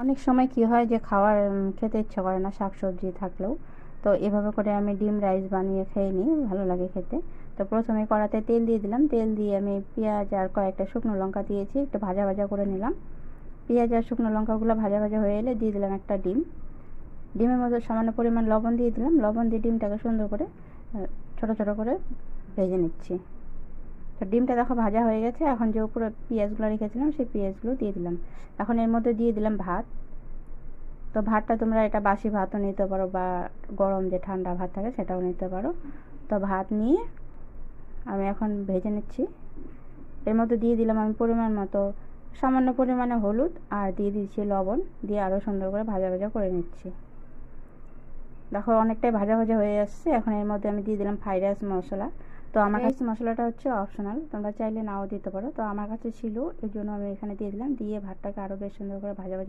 অনেক সময় কি হয় যে খেতে ইচ্ছা করে না শাকসবজি থাকলেও, তো এভাবে করে আমি ডিম রাইস বানিয়ে খেয়ে নিই, ভালো লাগে খেতে। তো প্রথমে কড়াতে তেল দিয়ে দিলাম, তেল দিয়ে আমি পেঁয়াজ আর কয়েকটা শুকনো লঙ্কা দিয়েছি, একটু ভাজা ভাজা করে নিলাম। পেঁয়াজ আর শুকনো লঙ্কাগুলো ভাজা ভাজা হয়ে এলে দিয়ে দিলাম একটা ডিম। ডিমের মধ্যে সামান্য পরিমাণ লবণ দিয়ে দিলাম, লবণ দিয়ে ডিমটাকে সুন্দর করে ছোটো ছোটো করে ভেজে নিচ্ছি। তো ডিমটা দেখো ভাজা হয়ে গেছে, এখন যে উপরে পেঁয়াজগুলো রেখেছিলাম সেই পেঁয়াজগুলো দিয়ে দিলাম। এখন এর মধ্যে দিয়ে দিলাম ভাত। তো ভাতটা তোমরা এটা বাসি ভাতও নিতে পারো বা গরম যে ঠান্ডা ভাত থাকে সেটাও নিতে পারো। তো ভাত নিয়ে আমি এখন ভেজে নিচ্ছি। এর মধ্যে দিয়ে দিলাম আমি পরিমাণ মতো সামান্য পরিমাণে হলুদ, আর দিয়ে দিচ্ছি লবণ, দিয়ে আরও সুন্দর করে ভাজা ভাজা করে নিচ্ছি। দেখো অনেকটাই ভাজা ভাজা হয়ে আসছে। এখন এর মধ্যে আমি দিয়ে দিলাম ফ্রাইড রাইস মশলা। তো আমার কাছে মশলাটা হচ্ছে অপশনাল, তোমরা চাইলে নাও দিতে পারো, তো আমার কাছে ছিল এই জন্য আমি এখানে দিয়ে দিলাম। দিয়ে ভাতটাকে আরও বেশ সুন্দর করে ভাজা ভাজা